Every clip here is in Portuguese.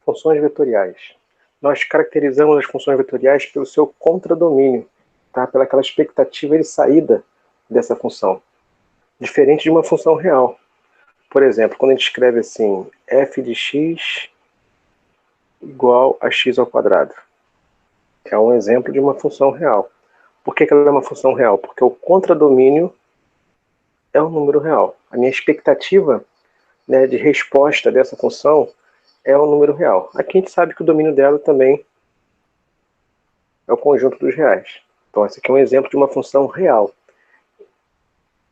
Funções vetoriais. Nós caracterizamos as funções vetoriais pelo seu contradomínio, tá? Pelaquela expectativa de saída dessa função, diferente de uma função real. Por exemplo, quando a gente escreve assim, f de x igual a x ao quadrado. É um exemplo de uma função real. Por que ela é uma função real? Porque o contradomínio é um número real. A minha expectativa, né, de resposta dessa função é um número real. Aqui a gente sabe que o domínio dela também é o conjunto dos reais. Então esse aqui é um exemplo de uma função real.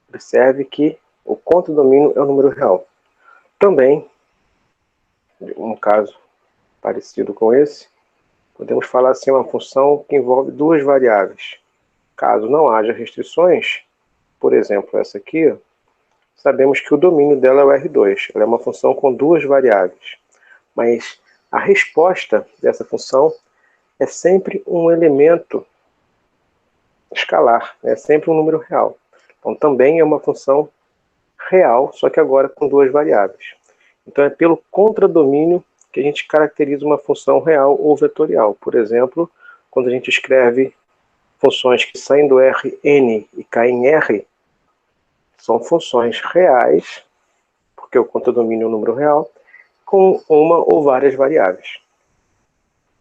Observe que o contradomínio é um número real. Também, um caso parecido com esse, podemos falar assim, uma função que envolve duas variáveis. Caso não haja restrições, por exemplo, essa aqui, sabemos que o domínio dela é o R2. Ela é uma função com duas variáveis. Mas a resposta dessa função é sempre um elemento escalar, é sempre um número real. Então também é uma função real, só que agora com duas variáveis. Então é pelo contradomínio que a gente caracteriza uma função real ou vetorial. Por exemplo, quando a gente escreve funções que saem do Rn e caem em R, são funções reais, porque o contradomínio é um número real, com uma ou várias variáveis.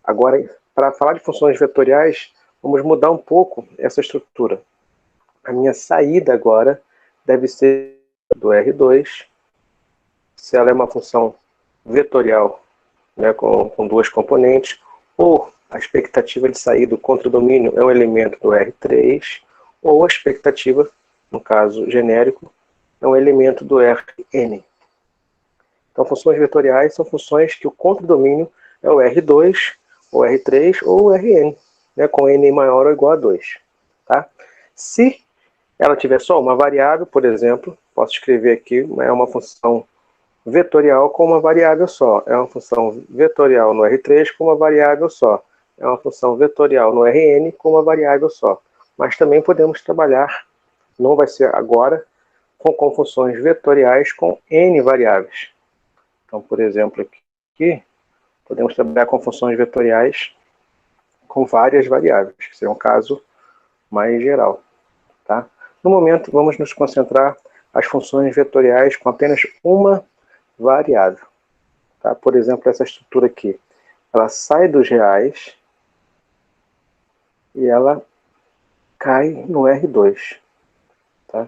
Agora, para falar de funções vetoriais, vamos mudar um pouco essa estrutura. A minha saída agora deve ser do R2, se ela é uma função vetorial, né, com duas componentes, ou a expectativa de saída do contradomínio é um elemento do R3, ou a expectativa, no caso genérico, é um elemento do Rn. Então, funções vetoriais são funções que o contradomínio é o R2, o R3 ou o Rn, né, com n maior ou igual a 2. Tá? Se ela tiver só uma variável, por exemplo, posso escrever aqui, é uma função vetorial com uma variável só. É uma função vetorial no R3 com uma variável só. É uma função vetorial no Rn com uma variável só. Mas também podemos trabalhar, não vai ser agora, com funções vetoriais com n variáveis. Então, por exemplo, aqui podemos trabalhar com funções vetoriais com várias variáveis, que seria um caso mais geral. Tá? No momento, vamos nos concentrar as funções vetoriais com apenas uma variável. Tá? Por exemplo, essa estrutura aqui, ela sai dos reais e ela cai no R2. Tá?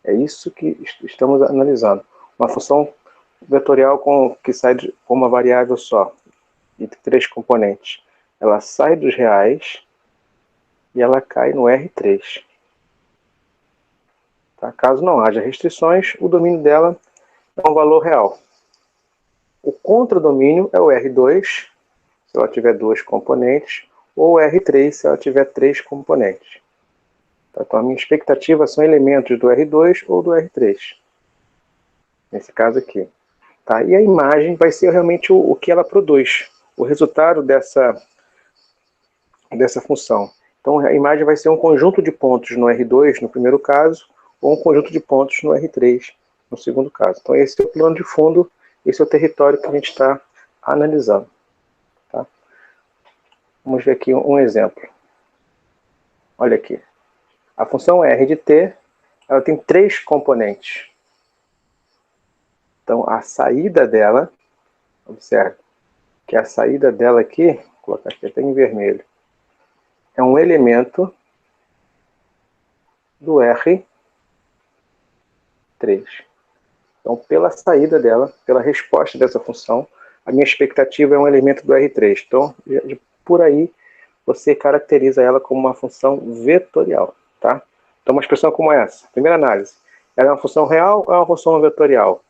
É isso que estamos analisando. Uma função vetorial que sai com uma variável só, de três componentes. Ela sai dos reais e ela cai no R3. Tá? Caso não haja restrições, o domínio dela é um valor real. O contradomínio é o R2, se ela tiver duas componentes, ou o R3, se ela tiver três componentes. Então, a minha expectativa são elementos do R2 ou do R3. Nesse caso aqui. Tá? E a imagem vai ser realmente o que ela produz, o resultado dessa função. Então, a imagem vai ser um conjunto de pontos no R2, no primeiro caso, ou um conjunto de pontos no R3, no segundo caso. Então, esse é o plano de fundo, esse é o território que a gente está analisando. Tá? Vamos ver aqui um exemplo. Olha aqui. A função R de t, ela tem três componentes. Então, a saída dela, observe, que a saída dela aqui, vou colocar aqui até em vermelho, é um elemento do R3. Então, pela saída dela, pela resposta dessa função, a minha expectativa é um elemento do R3. Então, por aí, você caracteriza ela como uma função vetorial. Tá? Então, uma expressão como essa, primeira análise, ela é uma função real ou é uma função vetorial?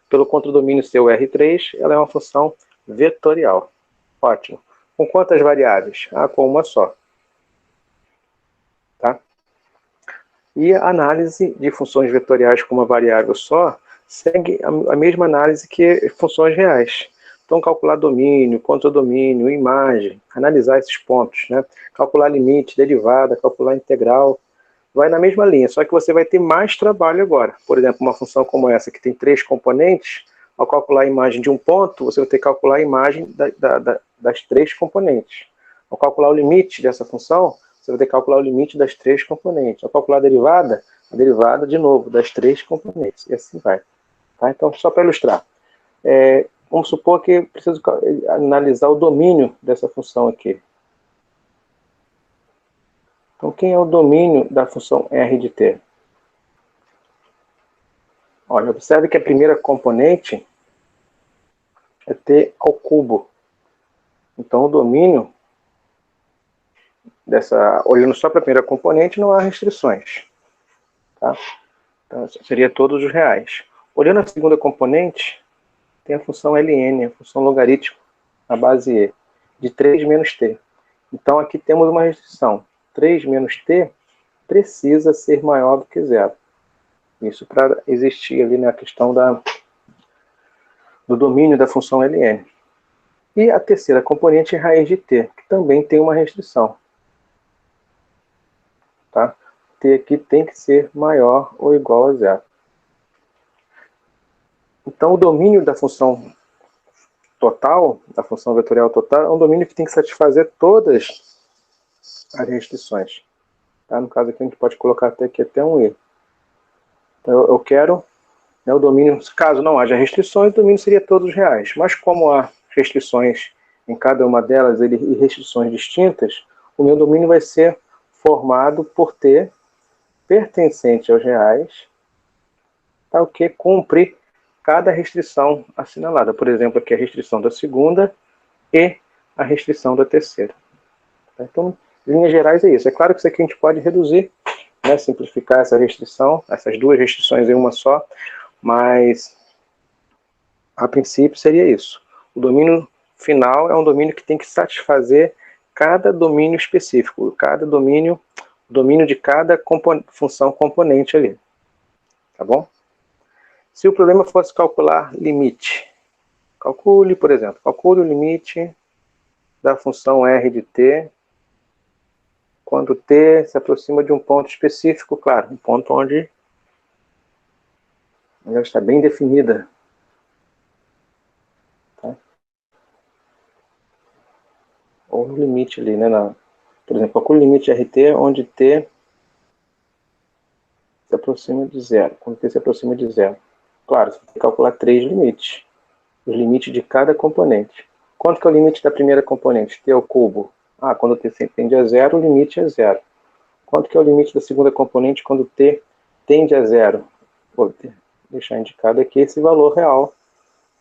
Pelo contradomínio ser o R3, ela é uma função vetorial. Ótimo. Com quantas variáveis? Com uma só. Tá? E a análise de funções vetoriais com uma variável só segue a mesma análise que funções reais. Então, calcular domínio, contradomínio, imagem, analisar esses pontos, né? Calcular limite, derivada, calcular integral, vai na mesma linha, só que você vai ter mais trabalho agora. Por exemplo, uma função como essa, que tem três componentes, Ao calcular a imagem de um ponto, você vai ter que calcular a imagem das três componentes. Ao calcular o limite dessa função, você vai ter que calcular o limite das três componentes. Ao calcular a derivada de novo, das três componentes. E assim vai. Tá? Então, só para ilustrar. Vamos supor que eu preciso analisar o domínio dessa função aqui. Então, quem é o domínio da função R de t? Olha, observe que a primeira componente é t ao cubo. Então, o domínio olhando só para a primeira componente, não há restrições. Tá? Então, seria todos os reais. Olhando a segunda componente, tem a função ln, a função logarítmica, a base e, de 3 menos t. Então, aqui temos uma restrição. 3 menos t precisa ser maior do que zero. Isso para existir ali na questão do domínio da função ln. E a terceira componente é raiz de t, que também tem uma restrição. Tá? T aqui tem que ser maior ou igual a zero. Então, o domínio da função total, da função vetorial total, é um domínio que tem que satisfazer todas as restrições. Tá? No caso aqui, a gente pode colocar até um i. Então, eu quero, né, o domínio, caso não haja restrições, o domínio seria todos reais. Mas como há restrições em cada uma delas e restrições distintas, o meu domínio vai ser formado por t pertencente aos reais, tá, o que cumpre cada restrição assinalada. Por exemplo, aqui a restrição da segunda e a restrição da terceira. Tá? Então, em linhas gerais é isso. É claro que isso aqui a gente pode reduzir, né, simplificar essa restrição, essas duas restrições em uma só, mas a princípio seria isso. O domínio final é um domínio que tem que satisfazer cada domínio específico, cada domínio de cada função componente ali. Tá bom? Se o problema fosse calcular limite, por exemplo, calcule o limite da função r de t quando t se aproxima de um ponto específico, claro, um ponto onde ela está bem definida. Tá? Ou no limite ali, né? Por exemplo, calcule o limite rt onde t se aproxima de zero. Quando t se aproxima de zero. Claro, você tem que calcular 3 limites. Os limites de cada componente. Quanto que é o limite da primeira componente? T ao cubo. Quando t tende a zero, o limite é zero. Quanto que é o limite da segunda componente quando t tende a zero? Vou deixar indicado aqui esse valor real,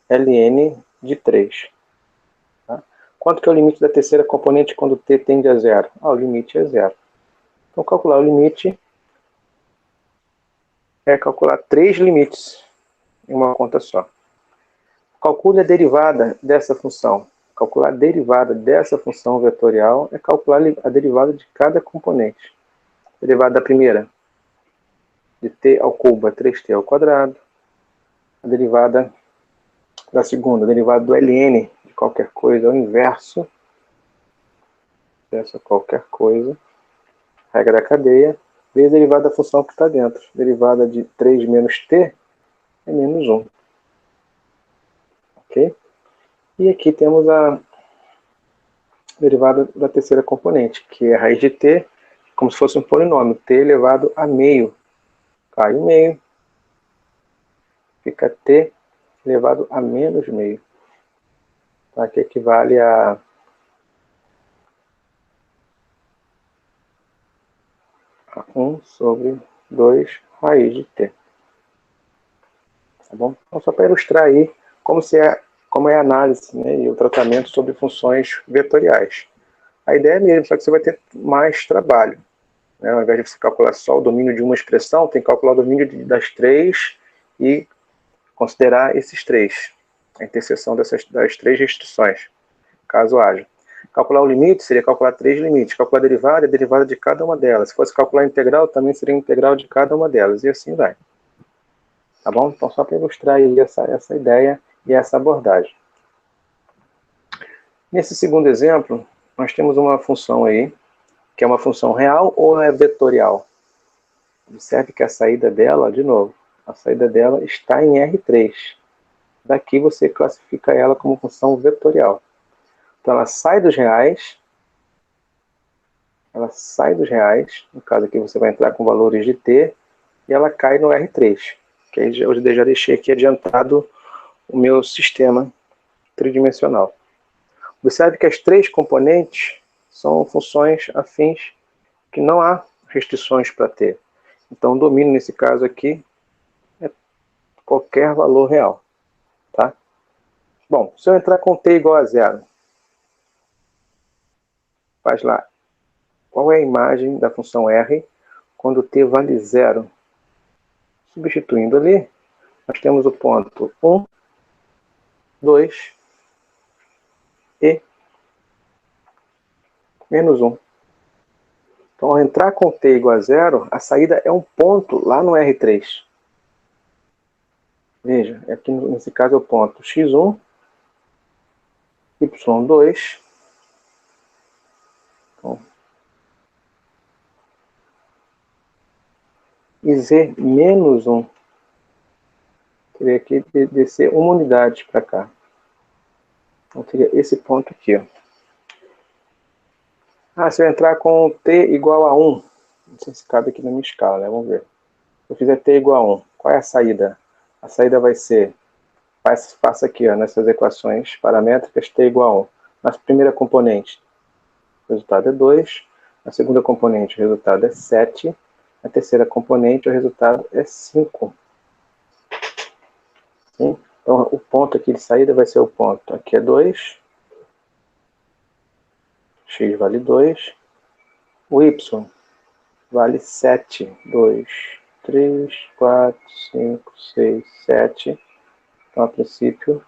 ln de 3. Tá? Quanto que é o limite da terceira componente quando t tende a zero? O limite é zero. Então, calcular o limite é calcular 3 limites em uma conta só. Calcule a derivada dessa função. Calcular a derivada dessa função vetorial é calcular a derivada de cada componente. A derivada da primeira, de t ao cubo, é 3t ao quadrado. A derivada da segunda, a derivada do ln de qualquer coisa, é o inverso dessa qualquer coisa. Regra da cadeia, vezes a derivada da função que está dentro. A derivada de 3 menos t é menos 1. Ok? E aqui temos a derivada da terceira componente, que é a raiz de t, como se fosse um polinômio, t elevado a meio. Cai o meio, fica t elevado a menos meio. Tá? Que equivale a 1 sobre 2 raiz de t. Tá bom? Então, só para ilustrar aí como é a análise, né, e o tratamento sobre funções vetoriais. A ideia é mesmo, só que você vai ter mais trabalho. Né? Ao invés de você calcular só o domínio de uma expressão, tem que calcular o domínio das três e considerar esses três. A interseção das três restrições, caso haja. Calcular o limite seria calcular 3 limites. Calcular a derivada de cada uma delas. Se fosse calcular a integral, também seria a integral de cada uma delas. E assim vai. Tá bom? Então, só para ilustrar aí essa ideia e essa abordagem. Nesse segundo exemplo, nós temos uma função aí, que é uma função real ou é vetorial. Observe que a saída dela, de novo, a saída dela está em R3. Daqui você classifica ela como função vetorial. Então ela sai dos reais, no caso aqui você vai entrar com valores de t, e ela cai no R3, que aí eu já deixei aqui adiantado o meu sistema tridimensional. Observe que as três componentes são funções afins que não há restrições para t. Então o domínio nesse caso aqui é qualquer valor real. Tá? Bom, se eu entrar com t igual a 0, faz lá. Qual é a imagem da função r quando t vale 0? Substituindo ali, nós temos o ponto 1, 2 e menos 1. Então, ao entrar com t igual a 0, a saída é um ponto lá no R3. Veja, aqui nesse caso é o ponto x1, y2, então, e z menos 1. Teria que descer uma unidade para cá. Então, teria esse ponto aqui. Ó. Se eu entrar com t igual a 1, não sei se cabe aqui na minha escala, né? Vamos ver. Se eu fizer t igual a 1, qual é a saída? A saída vai ser, passa aqui ó, nessas equações paramétricas, t igual a 1. Na primeira componente, o resultado é 2. Na segunda componente, o resultado é 7. Na terceira componente, o resultado é 5. Sim? Então, o ponto aqui de saída vai ser o ponto. Aqui é 2. X vale 2. O y vale 7. 2, 3, 4, 5, 6, 7. Então, a princípio,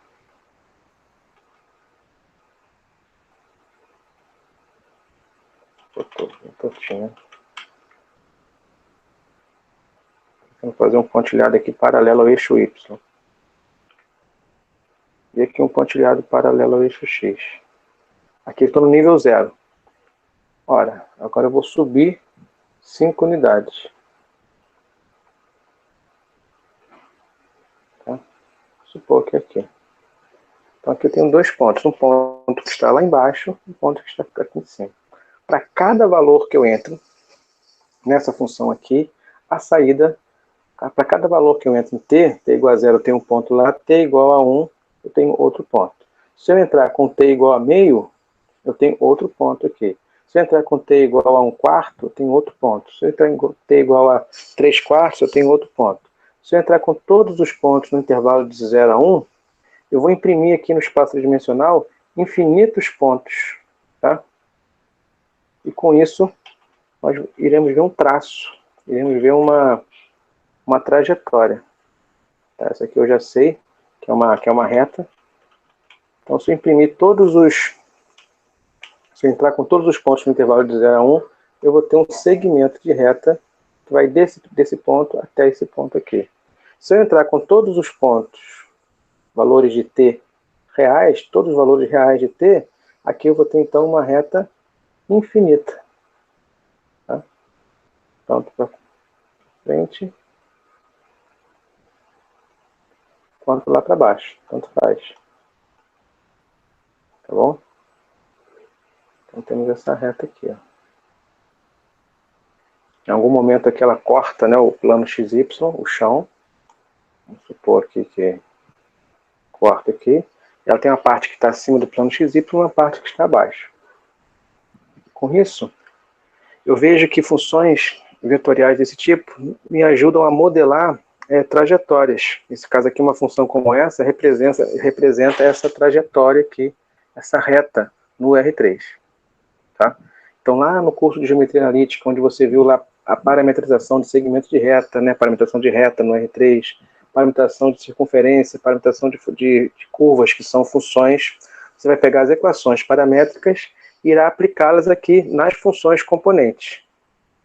vamos fazer um pontilhado aqui paralelo ao eixo Y. E aqui um pontilhado paralelo ao eixo X. Aqui estou no nível 0. Ora, agora eu vou subir 5 unidades. Tá? Vou supor que aqui. Então aqui eu tenho dois pontos. Um ponto que está lá embaixo e um ponto que está aqui em cima. Para cada valor que eu entro nessa função aqui, a saída, para cada valor que eu entro em t igual a 0 eu tenho um ponto lá, t igual a 1 eu tenho outro ponto. Se eu entrar com t igual a meio, eu tenho outro ponto aqui. Se eu entrar com t igual a 1/4, eu tenho outro ponto. Se eu entrar com t igual a 3/4, eu tenho outro ponto. Se eu entrar com todos os pontos no intervalo de 0 a 1, eu vou imprimir aqui no espaço tridimensional infinitos pontos. Tá? E com isso, nós iremos ver um traço, iremos ver uma trajetória. Tá? Essa aqui eu já sei que é uma reta. Então, se eu imprimir se eu entrar com todos os pontos no intervalo de 0 a 1, eu vou ter um segmento de reta que vai desse ponto até esse ponto aqui. Se eu entrar com todos os pontos, valores de t reais, todos os valores reais de t, aqui eu vou ter então uma reta infinita. Tá? Tanto para frente quanto lá para baixo. Tanto faz. Tá bom? Então temos essa reta aqui. Ó. Em algum momento aqui ela corta, né, o plano XY, o chão. Vamos supor aqui que corta aqui. Ela tem uma parte que está acima do plano XY e uma parte que está abaixo. Com isso, eu vejo que funções vetoriais desse tipo me ajudam a modelar trajetórias. Nesse caso aqui, uma função como essa representa essa trajetória aqui, essa reta no R3. Tá? Então, lá no curso de Geometria Analítica, onde você viu lá a parametrização de segmento de reta, né? Parametrização de reta no R3, parametrização de circunferência, parametrização de curvas, que são funções, você vai pegar as equações paramétricas e irá aplicá-las aqui nas funções componentes.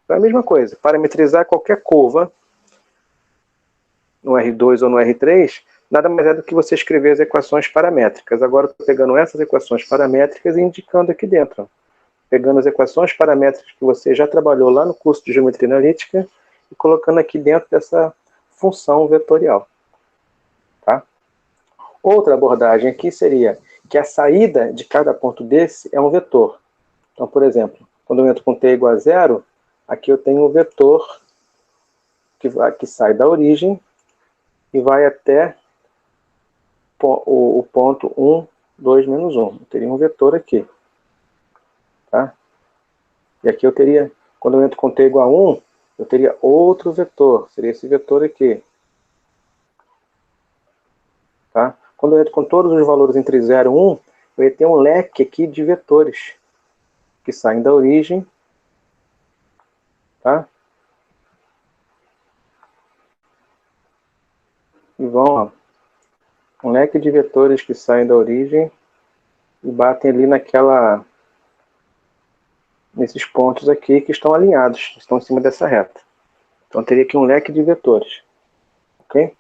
Então, é a mesma coisa, parametrizar qualquer curva no R2 ou no R3, nada mais é do que você escrever as equações paramétricas. Agora, eu estou pegando essas equações paramétricas e indicando aqui dentro. Pegando as equações paramétricas que você já trabalhou lá no curso de Geometria Analítica e colocando aqui dentro dessa função vetorial. Tá? Outra abordagem aqui seria que a saída de cada ponto desse é um vetor. Então, por exemplo, quando eu entro com t igual a 0, aqui eu tenho um vetor que sai da origem e vai até o ponto 1, 2, menos 1. Eu teria um vetor aqui. Tá? E aqui eu teria, quando eu entro com t igual a 1, eu teria outro vetor. Seria esse vetor aqui. Tá? Quando eu entro com todos os valores entre 0 e 1, eu ia ter um leque aqui de vetores que saem da origem. Tá? E vão, ó, um leque de vetores que saem da origem e batem ali nesses pontos aqui que estão alinhados, estão em cima dessa reta. Então teria aqui um leque de vetores. Ok?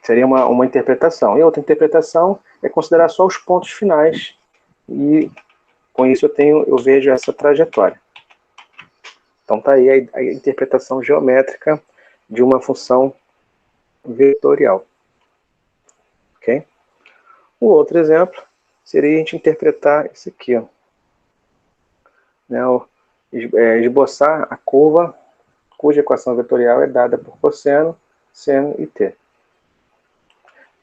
Seria uma interpretação. E outra interpretação é considerar só os pontos finais. E com isso eu vejo essa trajetória. Então está aí a interpretação geométrica de uma função vetorial. Ok? O outro exemplo seria a gente interpretar isso aqui. Ó. Né, esboçar a curva cuja equação vetorial é dada por cosseno, seno e t.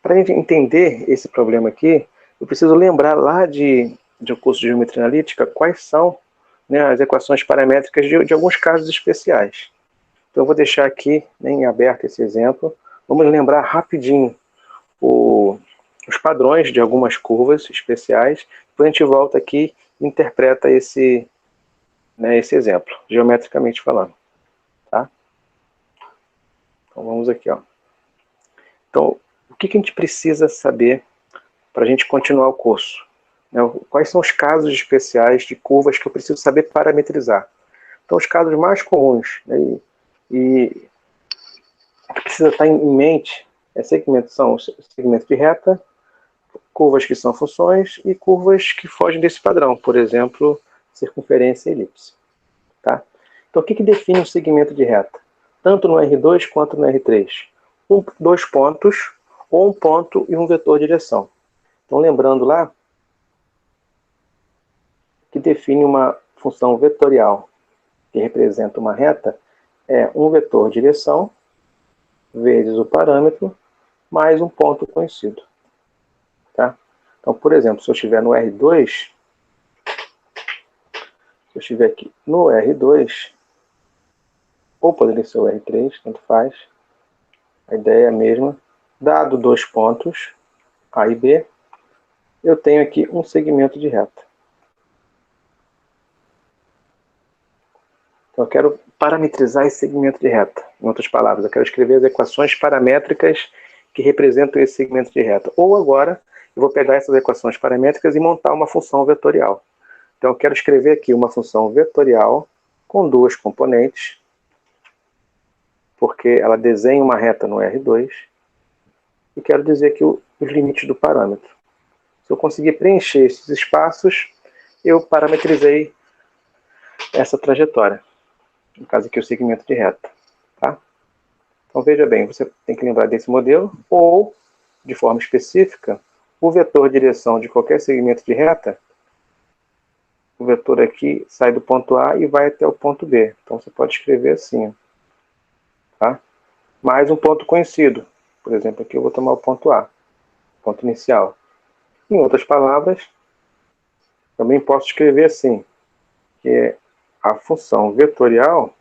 Para a gente entender esse problema aqui, eu preciso lembrar lá de um curso de geometria analítica quais são, né, as equações paramétricas de alguns casos especiais. Então eu vou deixar aqui, né, em aberto esse exemplo. Vamos lembrar rapidinho os padrões de algumas curvas especiais. Depois a gente volta aqui e interpreta esse exemplo, geometricamente falando. Tá? Então vamos aqui. Ó. Então, o que a gente precisa saber para a gente continuar o curso? Quais são os casos especiais de curvas que eu preciso saber parametrizar? Então, os casos mais comuns, né, e o que precisa estar em mente são segmentos de reta, curvas que são funções e curvas que fogem desse padrão, por exemplo, circunferência e elipse. Tá? Então, o que define um segmento de reta? Tanto no R2 quanto no R3. 2 pontos, ou um ponto e um vetor de direção. Então, lembrando lá, que define uma função vetorial que representa uma reta, é um vetor direção vezes o parâmetro mais um ponto conhecido. Tá? Então, por exemplo, se eu estiver no R2, se eu estiver aqui no R2, ou poderia ser o R3, tanto faz, a ideia é a mesma, dado 2 pontos, A e B, eu tenho aqui um segmento de reta. Então eu quero parametrizar esse segmento de reta. Em outras palavras, eu quero escrever as equações paramétricas que representam esse segmento de reta. Ou agora, eu vou pegar essas equações paramétricas e montar uma função vetorial. Então eu quero escrever aqui uma função vetorial com 2 componentes, porque ela desenha uma reta no R2, e quero dizer aqui os limites do parâmetro. Se eu conseguir preencher esses espaços, eu parametrizei essa trajetória. No caso aqui, o segmento de reta. Tá? Então veja bem, você tem que lembrar desse modelo, ou, de forma específica, o vetor direção de qualquer segmento de reta, o vetor aqui sai do ponto A e vai até o ponto B. Então você pode escrever assim. Tá? Mais um ponto conhecido. Por exemplo, aqui eu vou tomar o ponto A, ponto inicial. Em outras palavras, também posso escrever assim, que é a função vetorial.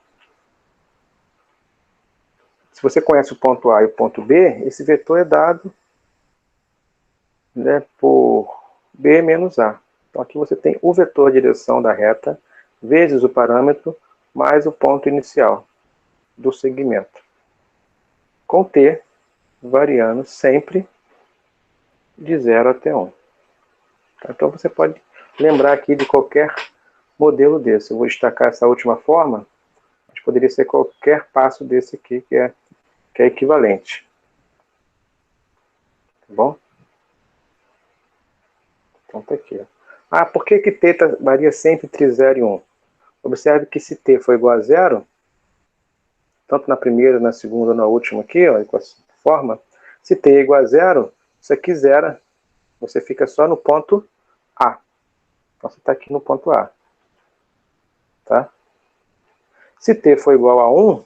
Se você conhece o ponto A e o ponto B, esse vetor é dado, né, por B menos A. Então aqui você tem o vetor direção da reta, vezes o parâmetro, mais o ponto inicial do segmento. Com T variando sempre de 0 até 1. Então você pode lembrar aqui de qualquer modelo desse. Eu vou destacar essa última forma, mas poderia ser qualquer passo desse aqui que é equivalente. Tá bom? Então tá aqui. Por que t varia sempre entre 0 e 1? Observe que se t for igual a 0, tanto na primeira, na segunda ou na última aqui, ó, com essa forma, se t é igual a 0, Isso aqui zera, você fica só no ponto A. Então você está aqui no ponto A. Tá? Se t for igual a 1,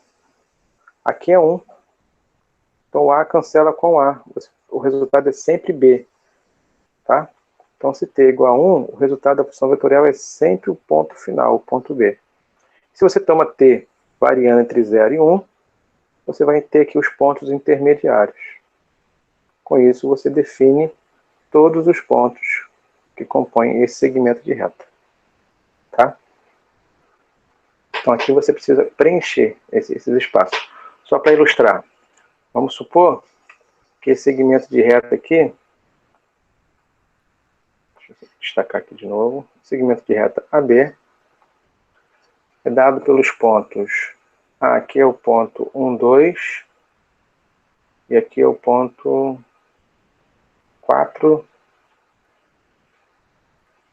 aqui é 1. Então A cancela com A. O resultado é sempre B. Tá? Então se t é igual a 1, o resultado da função vetorial é sempre o ponto final, o ponto B. Se você toma t variando entre 0 e 1, você vai ter aqui os pontos intermediários. Com isso, você define todos os pontos que compõem esse segmento de reta. Tá? Então aqui você precisa preencher esses espaços. Só para ilustrar, vamos supor que esse segmento de reta aqui, deixa eu destacar aqui de novo, o segmento de reta AB é dado pelos pontos, aqui é o ponto 1, 2, e aqui é o ponto 4,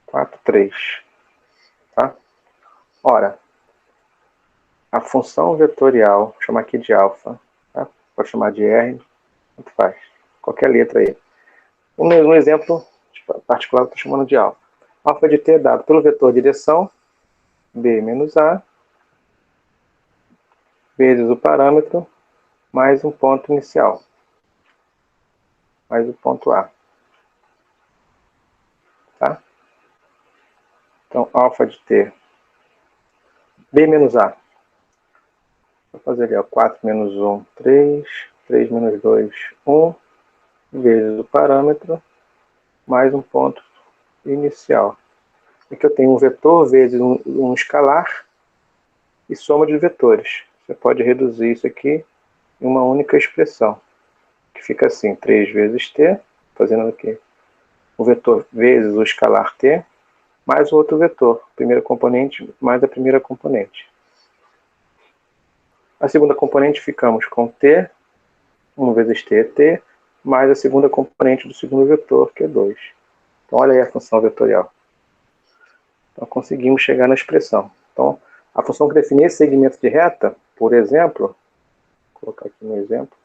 4, 3. Tá? Ora, a função vetorial, vou chamar aqui de alfa, tá? Pode chamar de R, tanto faz, qualquer letra aí. Um exemplo particular eu estou chamando de alfa. Alfa de t é dado pelo vetor direção, b menos a, vezes o parâmetro, mais um ponto inicial, mais o ponto A. Tá? Então, alfa de t, b menos a, vou fazer ali, ó, 4 menos 1, 3, 3 menos 2, 1, vezes o parâmetro, mais um ponto inicial. Aqui eu tenho um vetor vezes um escalar e soma de vetores. Você pode reduzir isso aqui em uma única expressão, que fica assim, 3 vezes t, fazendo aqui o vetor vezes o escalar t, mais o outro vetor, primeira componente mais a primeira componente. A segunda componente ficamos com t, 1 vezes t é t, mais a segunda componente do segundo vetor, que é 2. Então olha aí a função vetorial. Então conseguimos chegar na expressão. Então a função que define esse segmento de reta, por exemplo, vou colocar aqui no exemplo,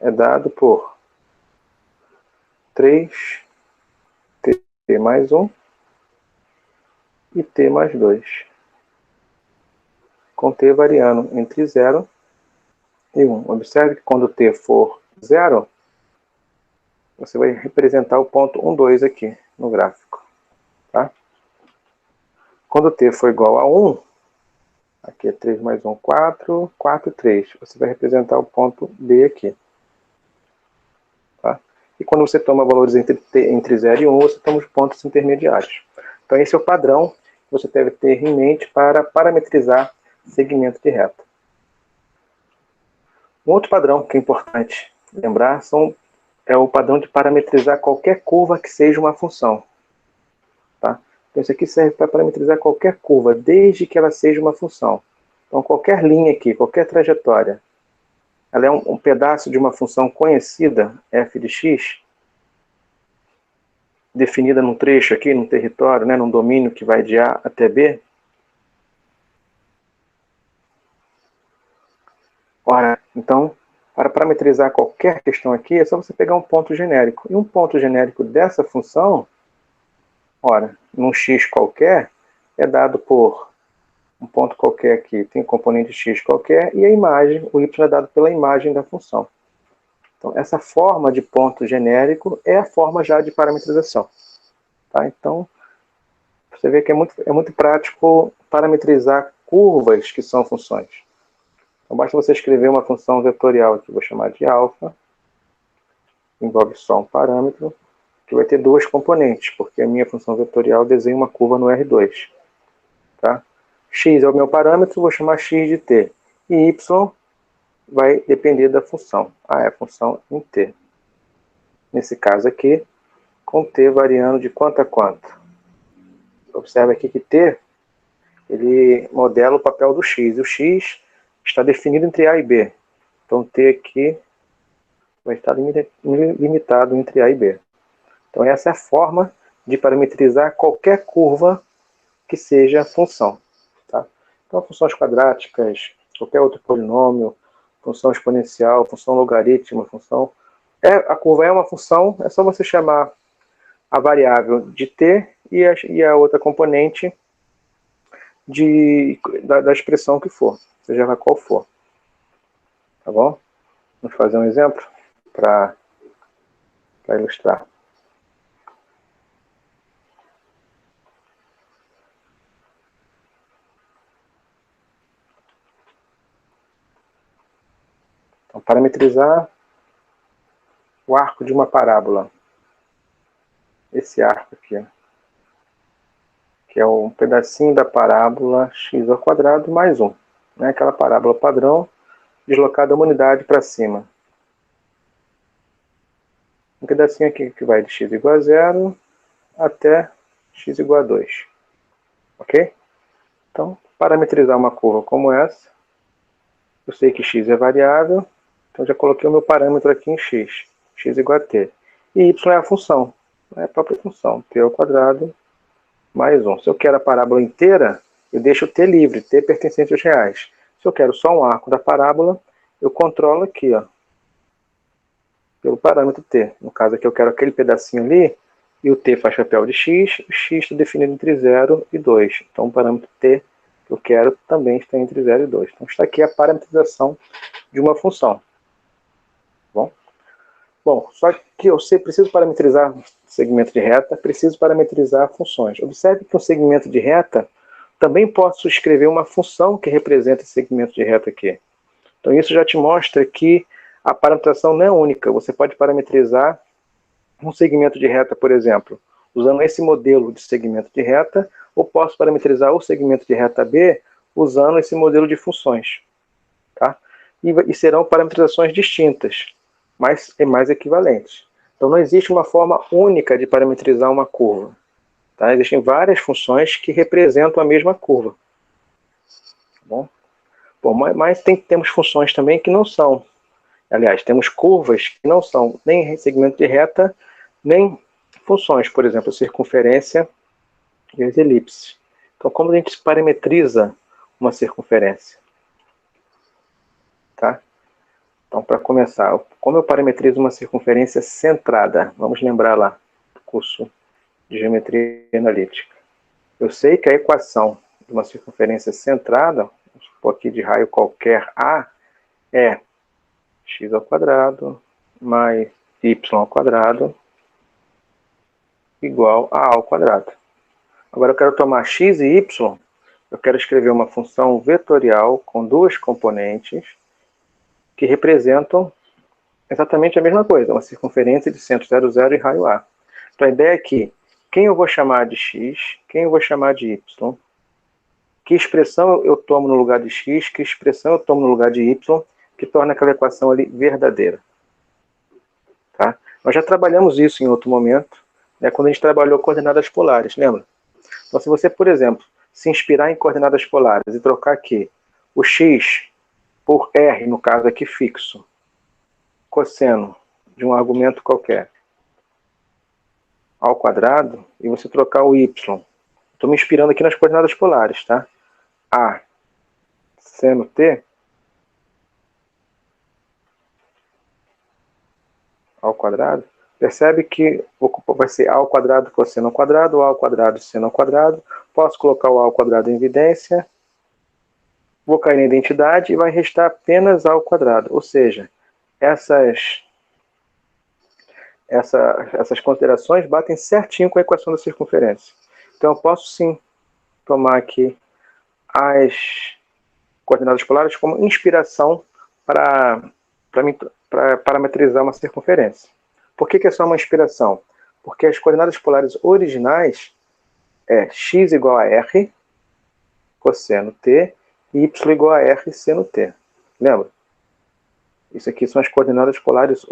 é dado por 3t mais 1 e t mais 2, com t variando entre 0 e 1. Observe que quando t for 0, você vai representar o ponto 1, 2 aqui no gráfico. Tá? Quando t for igual a 1, aqui é 3 mais 1, 4, 4, 3. Você vai representar o ponto B aqui. Tá? E quando você toma valores entre 0 e 1, você toma os pontos intermediários. Então esse é o padrão que você deve ter em mente para parametrizar segmento de reta. Um outro padrão que é importante lembrar é o padrão de parametrizar qualquer curva que seja uma função. Tá? Então isso aqui serve para parametrizar qualquer curva, desde que ela seja uma função. Então qualquer linha aqui, qualquer trajetória, ela é um pedaço de uma função conhecida, f de x, definida num trecho aqui, num território, num domínio que vai de A até B. Ora, então, para parametrizar qualquer questão aqui, é só você pegar um ponto genérico. E um ponto genérico dessa função, ora, num x qualquer, é dado por um ponto qualquer aqui, tem componente x qualquer, e a imagem, o y é dado pela imagem da função. Então, essa forma de ponto genérico é a forma já de parametrização. Tá? Então, você vê que é muito prático parametrizar curvas que são funções. Então, basta você escrever uma função vetorial que eu vou chamar de alfa, envolve só um parâmetro, que vai ter duas componentes, porque a minha função vetorial desenha uma curva no R2. Tá? X é o meu parâmetro, vou chamar x de t. E y vai depender da função. É a função em t. Nesse caso aqui, com t variando de quanto a quanto. Observe aqui que t, ele modela o papel do x. E o x está definido entre A e B. Então t aqui vai estar limitado entre A e B. Então essa é a forma de parametrizar qualquer curva que seja função. Tá? Então funções quadráticas, qualquer outro polinômio, função exponencial, função logarítmica, função A curva é uma função, é só você chamar a variável de t e a outra componente da expressão que for, seja lá qual for. Tá bom? Vamos fazer um exemplo para ilustrar. Então, parametrizar o arco de uma parábola. Esse arco aqui, que é um pedacinho da parábola x ao quadrado mais 1. Né? Aquela parábola padrão deslocada uma unidade para cima. Um pedacinho aqui que vai de x igual a 0 até x igual a 2. Ok? Então, parametrizar uma curva como essa, eu sei que x é variável, então já coloquei o meu parâmetro aqui em x igual a t. E y é a função, é a própria função, t ao quadrado mais 1. Se eu quero a parábola inteira, eu deixo o t livre, t pertencente aos reais. Se eu quero só um arco da parábola, eu controlo aqui, ó, pelo parâmetro t. No caso aqui eu quero aquele pedacinho ali, e o t faz papel de x, o x está definido entre 0 e 2. Então o parâmetro t que eu quero também está entre 0 e 2. Então está aqui a parametrização de uma função. Bom, só que eu preciso parametrizar segmento de reta, preciso parametrizar funções. Observe que um segmento de reta, também posso escrever uma função que representa esse segmento de reta aqui. Então isso já te mostra que a parametrização não é única. Você pode parametrizar um segmento de reta, por exemplo, usando esse modelo de segmento de reta, ou posso parametrizar o segmento de reta B usando esse modelo de funções. Tá? E serão parametrizações distintas, mas mais equivalentes. Então não existe uma forma única de parametrizar uma curva. Tá? Existem várias funções que representam a mesma curva. Tá bom? Bom, mas temos funções também que não são. Aliás, temos curvas que não são nem segmento de reta, nem funções, por exemplo, circunferência e as elipses. Então, como a gente parametriza uma circunferência? Tá? Então, para começar, como eu parametrizo uma circunferência centrada? Vamos lembrar lá do curso de geometria analítica. Eu sei que a equação de uma circunferência centrada, vamos supor aqui de raio qualquer A, é x ao quadrado mais y ao quadrado igual a ao quadrado. Agora eu quero tomar x e y, eu quero escrever uma função vetorial com duas componentes que representam exatamente a mesma coisa, uma circunferência de centro 0, 0 e raio A. Então a ideia é que quem eu vou chamar de x, quem eu vou chamar de y, que expressão eu tomo no lugar de x, que expressão eu tomo no lugar de y, que torna aquela equação ali verdadeira. Tá? Nós já trabalhamos isso em outro momento, né, quando a gente trabalhou coordenadas polares, lembra? Então se você, por exemplo, se inspirar em coordenadas polares e trocar aqui o x por r, no caso aqui fixo, cosseno de um argumento qualquer, ao quadrado, e você trocar o y. Estou me inspirando aqui nas coordenadas polares, tá? A seno t ao quadrado. Percebe que vai ser a ao quadrado cosseno ao quadrado, a ao quadrado seno ao quadrado. Posso colocar o a ao quadrado em evidência. Vou cair na identidade e vai restar apenas a ao quadrado. Ou seja, essas considerações batem certinho com a equação da circunferência. Então eu posso sim tomar aqui as coordenadas polares como inspiração para parametrizar uma circunferência. Por que é só uma inspiração? Porque as coordenadas polares originais é x igual a r cosseno t e y igual a r seno t. Lembra? Isso aqui são as coordenadas polares,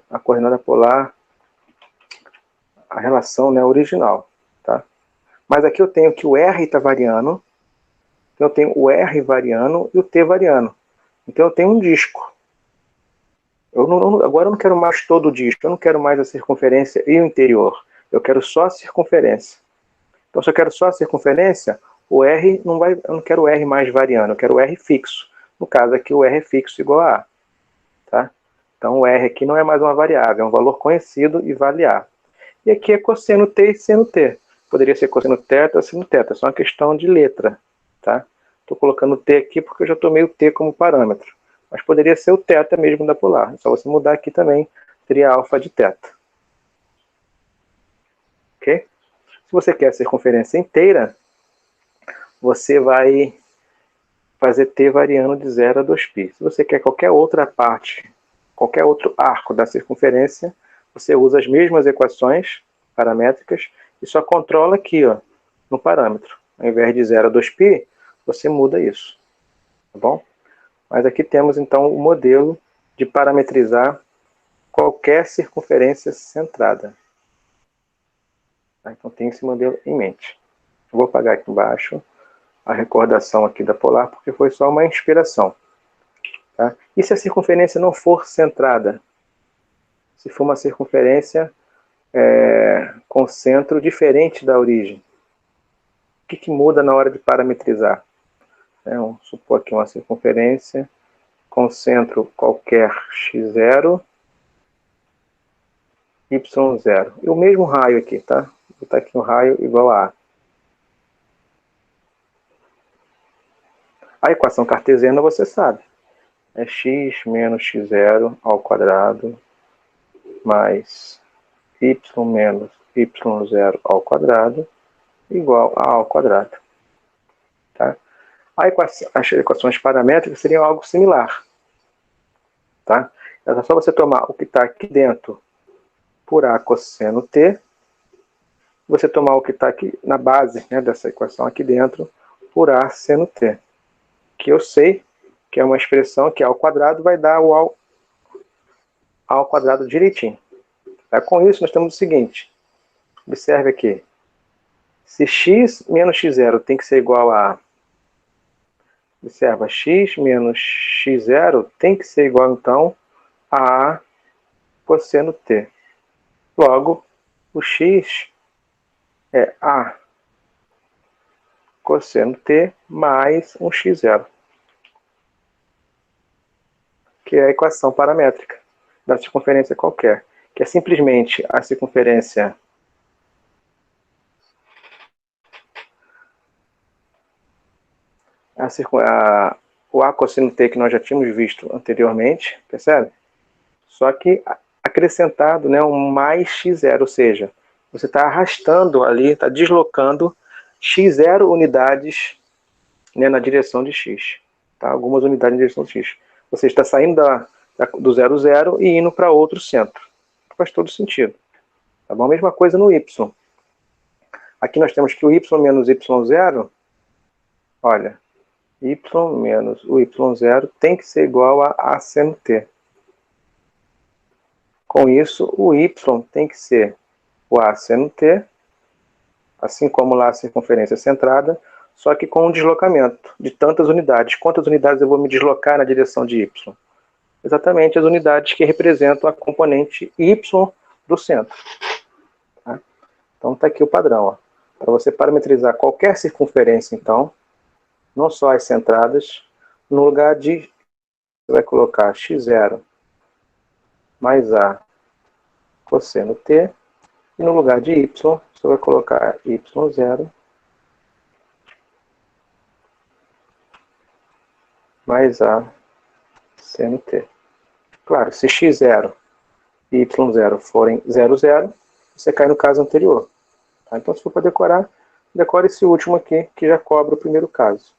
a coordenada polar, a relação, né, original. Tá? Mas aqui eu tenho que o r está variando, então eu tenho o r variando e o t variando. Então eu tenho um disco. Agora eu não quero mais todo o disco, eu não quero mais a circunferência e o interior. Eu quero só a circunferência. Então se eu quero só a circunferência, o r não vai, eu não quero o r mais variando, eu quero o r fixo. No caso aqui o r é fixo igual a A. Tá? Então o R aqui não é mais uma variável, é um valor conhecido e vale A. E aqui é cosseno T e seno T. Poderia ser cosseno θ, seno θ, é só uma questão de letra. Tá? Estou colocando T aqui porque eu já tomei o T como parâmetro. Mas poderia ser o θ mesmo da polar. É só você mudar aqui também, seria alfa de θ. Ok? Se você quer a circunferência inteira, você vai fazer T variando de 0 a 2π. Se você quer qualquer outra parte, qualquer outro arco da circunferência, você usa as mesmas equações paramétricas e só controla aqui, ó, no parâmetro. Ao invés de 0 a 2π, você muda isso. Tá bom? Mas aqui temos então o modelo de parametrizar qualquer circunferência centrada. Tá? Então tem esse modelo em mente. Eu vou apagar aqui embaixo a recordação aqui da polar, porque foi só uma inspiração. Tá? E se a circunferência não for centrada? Se for uma circunferência com centro diferente da origem, o que muda na hora de parametrizar? Vamos supor aqui uma circunferência com centro qualquer x0, y0. E o mesmo raio aqui, tá? Vou botar aqui um raio igual a A. A equação cartesiana você sabe. É x menos x0 ao quadrado mais y menos y0 ao quadrado igual a A ao quadrado. Tá? As equações paramétricas seriam algo similar. Tá? É só você tomar o que está aqui dentro por A cosseno T, você tomar o que está aqui na base, né, dessa equação aqui dentro por A seno T. Que eu sei que é uma expressão que A ao quadrado vai dar o A ao quadrado direitinho. Tá? Com isso, nós temos o seguinte. Observe aqui. Se x menos x0 tem que ser igual a A, observa, x menos x0 tem que ser igual, então, a A cosseno T. Logo, o x é A cosseno T mais um x0. Que é a equação paramétrica da circunferência qualquer. Que é simplesmente a circunferência o A cosseno T que nós já tínhamos visto anteriormente, percebe? Só que acrescentado, né, um mais x0, ou seja, você está arrastando ali, está deslocando x0 unidades, né, na direção de x. Tá? Algumas unidades na direção de x. Você está saindo do 0, 0 e indo para outro centro. Faz todo sentido. Tá bom? Mesma coisa no y. Aqui nós temos que o y menos y0, olha, y menos o y0 tem que ser igual a A seno T. Com isso, o y tem que ser o A seno T, assim como lá a circunferência centrada, só que com um deslocamento de tantas unidades. Quantas unidades eu vou me deslocar na direção de y? Exatamente as unidades que representam a componente y do centro. Tá? Então está aqui o padrão. Para você parametrizar qualquer circunferência, então, não só as centradas, no lugar de, você vai colocar x0 mais A cosseno T, e no lugar de y, você vai colocar y0 mais A seno T. Claro, se x0 e y0 forem 0, 0, você cai no caso anterior. Tá? Então, se for para decorar, decore esse último aqui, que já cobra o primeiro caso.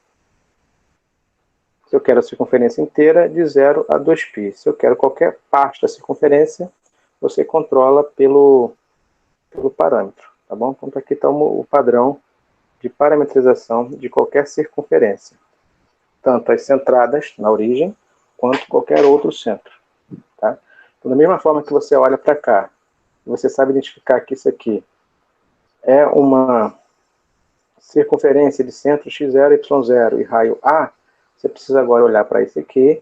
Se eu quero a circunferência inteira, de 0 a 2π. Se eu quero qualquer parte da circunferência, você controla pelo parâmetro. Tá bom? Então, aqui está o padrão de parametrização de qualquer circunferência. Tanto as centradas, na origem, quanto qualquer outro centro. Tá? Então, da mesma forma que você olha para cá, você sabe identificar que isso aqui é uma circunferência de centro x0, y0 e raio A, você precisa agora olhar para isso aqui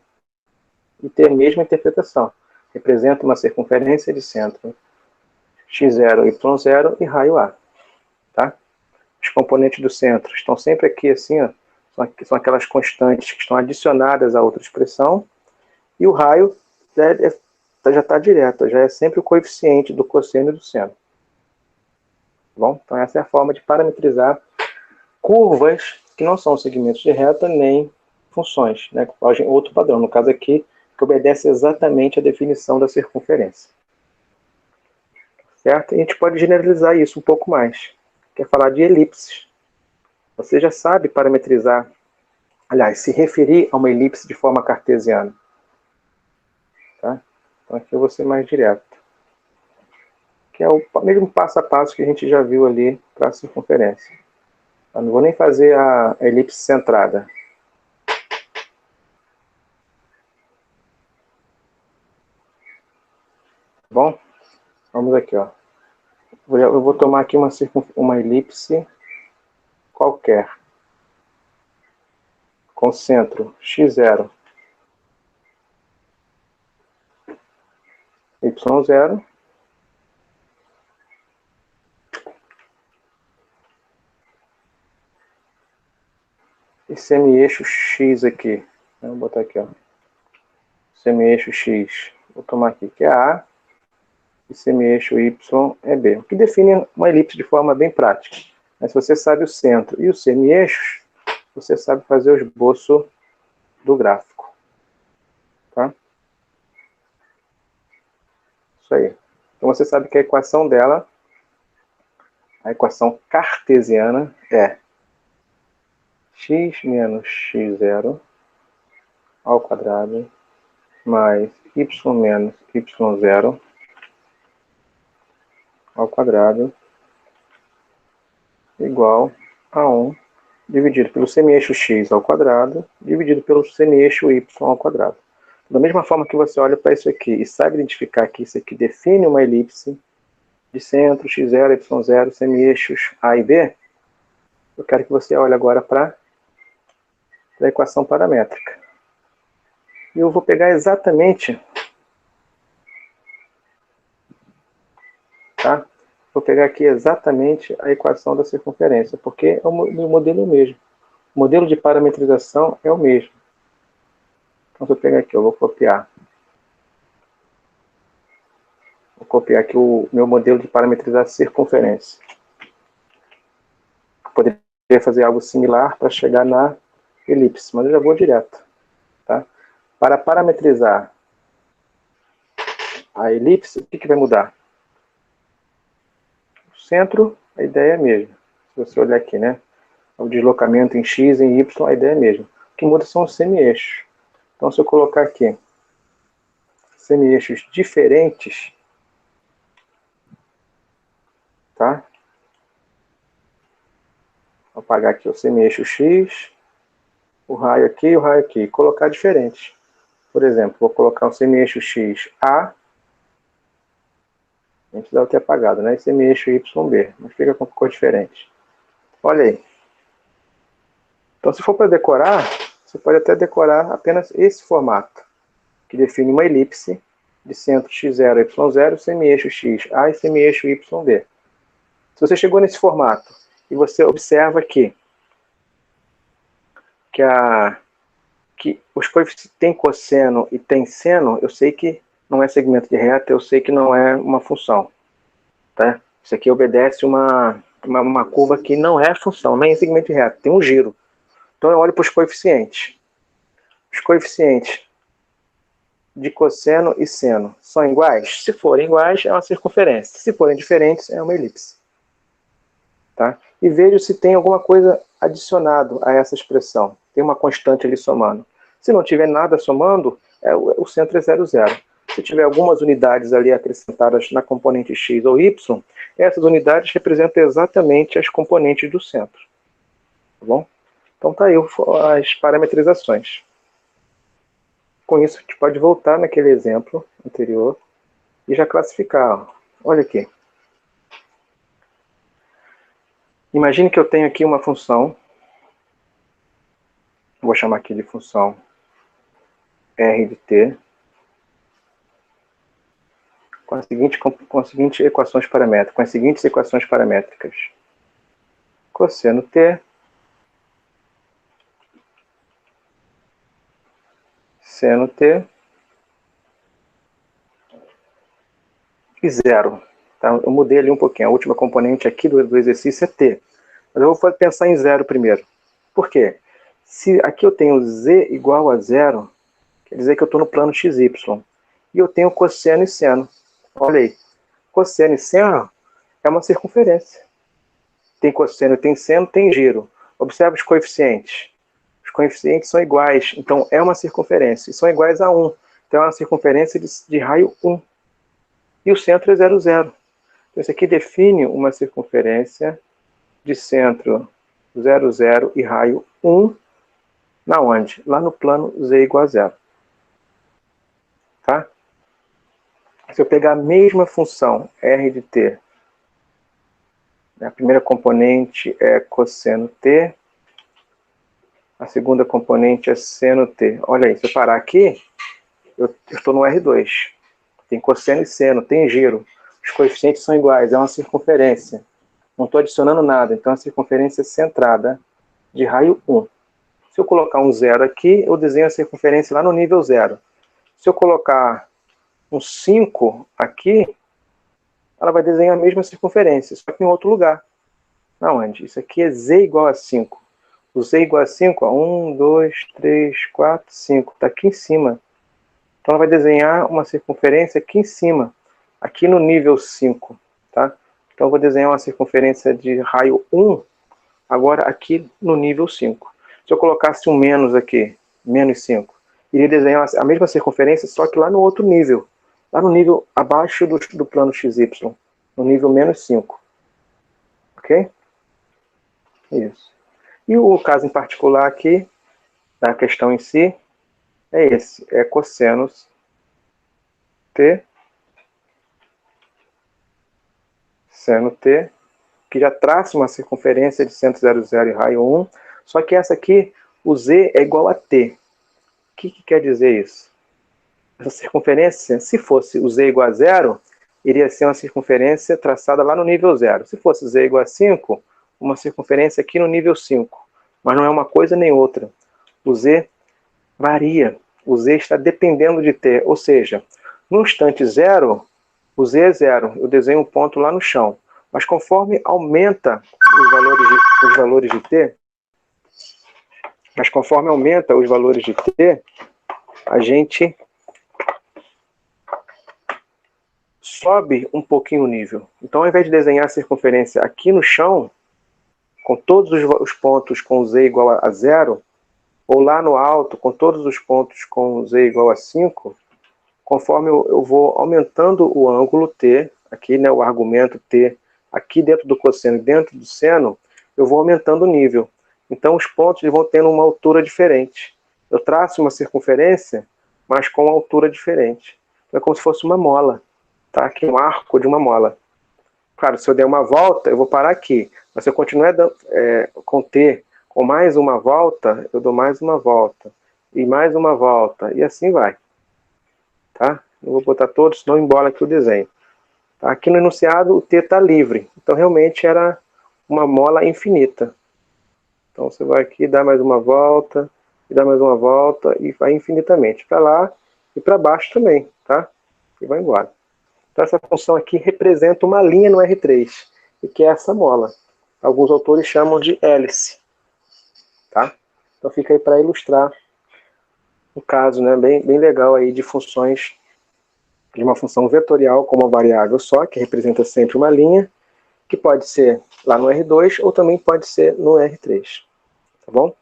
e ter a mesma interpretação. Representa uma circunferência de centro x0, y0 e raio A. Tá? Os componentes do centro estão sempre aqui assim, ó, são aquelas constantes que estão adicionadas a outra expressão, e o raio é já está direta, já é sempre o coeficiente do cosseno e do seno. Bom, então essa é a forma de parametrizar curvas que não são segmentos de reta nem funções, né, que fogem outro padrão, no caso aqui, que obedece exatamente à definição da circunferência. Certo? E a gente pode generalizar isso um pouco mais, que é falar de elipses. Você já sabe parametrizar, aliás, se referir a uma elipse de forma cartesiana. Tá? Então aqui eu vou ser mais direto. Que é o mesmo passo a passo que a gente já viu ali para a circunferência. Eu não vou nem fazer a elipse centrada. Bom, vamos aqui, ó. Eu vou tomar aqui uma elipse qualquer, com centro x0, y0, e semi-eixo x aqui. Vou botar aqui, ó. Semi-eixo x. Vou tomar aqui que é A, e semi-eixo y é B. O que define uma elipse de forma bem prática. Mas se você sabe o centro e os semi-eixos, você sabe fazer o esboço do gráfico. Tá? Isso aí. Então você sabe que a equação dela, a equação cartesiana, é x menos x0 ao quadrado mais y menos y0 ao quadrado igual a 1 dividido pelo semi-eixo x ao quadrado dividido pelo semi-eixo y ao quadrado. Da mesma forma que você olha para isso aqui e sabe identificar que isso aqui define uma elipse de centro, x0, y0, semi-eixos A e B, eu quero que você olhe agora para a equação paramétrica. E eu vou pegar exatamente, tá? Vou pegar aqui exatamente a equação da circunferência, porque o modelo é o mesmo. O modelo de parametrização é o mesmo. Então, se eu pegar aqui, eu vou copiar. Vou copiar aqui o meu modelo de parametrizar circunferência. Poderia fazer algo similar para chegar na elipse, mas eu já vou direto. Tá? Para parametrizar a elipse, o que vai mudar? O centro, a ideia é a mesma. Se você olhar aqui, né? O deslocamento em x e em y, a ideia é a mesma. O que muda são os semi-eixos. Então, se eu colocar aqui semi-eixos diferentes, tá? Vou apagar aqui o semi-eixo x, o raio aqui e o raio aqui. Colocar diferentes. Por exemplo, vou colocar o semi-eixo x A, a gente deve ter apagado, né? E semi-eixo y B, mas fica com cor diferente. Olha aí. Então, se for para decorar, você pode até decorar apenas esse formato, que define uma elipse de centro x0, y0, semi-eixo x A e semi-eixo y B. Se você chegou nesse formato e você observa que os coeficientes têm cosseno e tem seno, eu sei que não é segmento de reta, eu sei que não é uma função. Tá? Isso aqui obedece uma curva que não é função, nem é segmento de reta, tem um giro. Então eu olho para os coeficientes. Os coeficientes de cosseno e seno são iguais? Se forem iguais, é uma circunferência. Se forem diferentes, é uma elipse. Tá? E vejo se tem alguma coisa adicionado a essa expressão. Tem uma constante ali somando. Se não tiver nada somando, o centro é 0, 0. Se tiver algumas unidades ali acrescentadas na componente x ou y, essas unidades representam exatamente as componentes do centro. Tá bom? Então tá aí as parametrizações. Com isso, a gente pode voltar naquele exemplo anterior e já classificar. Olha aqui. Imagine que eu tenho aqui uma função, vou chamar aqui de função r de t, com as seguintes equações paramétricas, com as seguintes equações paramétricas. Cosseno t, seno t, e 0. Tá? Eu mudei ali um pouquinho. A última componente aqui do exercício é t. Mas eu vou pensar em 0 primeiro. Por quê? Se aqui eu tenho z igual a 0, quer dizer que eu estou no plano xy. E eu tenho cosseno e seno. Olha aí. Cosseno e seno é uma circunferência. Tem cosseno, tem seno, tem giro. Observe os coeficientes. Os coeficientes são iguais, então é uma circunferência. E são iguais a 1. Então é uma circunferência de raio 1. E o centro é 0, 0. Então isso aqui define uma circunferência de centro 0, 0 e raio 1. Na onde? Lá no plano z igual a 0. Tá? Se eu pegar a mesma função r de t, a primeira componente é cosseno t, a segunda componente é seno t. Olha aí, se eu parar aqui, eu estou no R2. Tem cosseno e seno, tem giro. Os coeficientes são iguais, é uma circunferência. Não estou adicionando nada, então a circunferência é centrada de raio 1. Se eu colocar um 0 aqui, eu desenho a circunferência lá no nível 0. Se eu colocar um 5 aqui, ela vai desenhar a mesma circunferência, só que em outro lugar. Aonde? Isso aqui é z igual a 5. O z igual a 5, 1, 2, 3, 4, 5. Está aqui em cima. Então ela vai desenhar uma circunferência aqui em cima, aqui no nível 5. Tá? Então eu vou desenhar uma circunferência de raio 1, agora aqui no nível 5. Se eu colocasse um menos aqui, menos 5, iria desenhar a mesma circunferência, só que lá no outro nível. Lá no nível abaixo do plano XY, no nível menos 5. Ok? Isso. E o caso em particular aqui, da questão em si, é esse. É cossenos t, seno t, que já traça uma circunferência de centro 0, 0 e raio 1, só que essa aqui, o z é igual a t. O que quer dizer isso? Essa circunferência, se fosse o z igual a 0, iria ser uma circunferência traçada lá no nível 0. Se fosse z igual a 5, uma circunferência aqui no nível 5. Mas não é uma coisa nem outra. O z varia. O z está dependendo de t. Ou seja, no instante 0, o z é 0. Eu desenho um ponto lá no chão. Mas conforme aumenta os valores de t, a gente sobe um pouquinho o nível. Então, ao invés de desenhar a circunferência aqui no chão, com todos os pontos com z igual a 0, ou lá no alto, com todos os pontos com z igual a 5, conforme eu vou aumentando o ângulo t, aqui, né, o argumento t, aqui dentro do cosseno e dentro do seno, eu vou aumentando o nível. Então, os pontos vão tendo uma altura diferente. Eu traço uma circunferência, mas com uma altura diferente. Então, é como se fosse uma mola. Tá? Aqui um arco de uma mola. Claro, se eu der uma volta, eu vou parar aqui. Mas se eu continuar com t, com mais uma volta, eu dou mais uma volta. E mais uma volta. E assim vai. Tá? Eu vou botar todos, senão embola aqui o desenho. Tá? Aqui no enunciado, o t está livre. Então, realmente, era uma mola infinita. Então, você vai aqui, dá mais uma volta, e dá mais uma volta, e vai infinitamente. Para lá e para baixo também. Tá? E vai embora. Então, essa função aqui representa uma linha no R3, e que é essa mola. Alguns autores chamam de hélice. Tá? Então, fica aí para ilustrar um caso, né, bem legal aí de funções, de uma função vetorial com uma variável só, que representa sempre uma linha, que pode ser lá no R2 ou também pode ser no R3. Tá bom?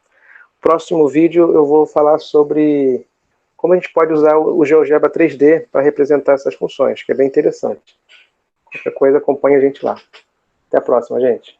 Próximo vídeo eu vou falar sobre como a gente pode usar o GeoGebra 3D para representar essas funções, que é bem interessante. Qualquer coisa, acompanha a gente lá. Até a próxima, gente.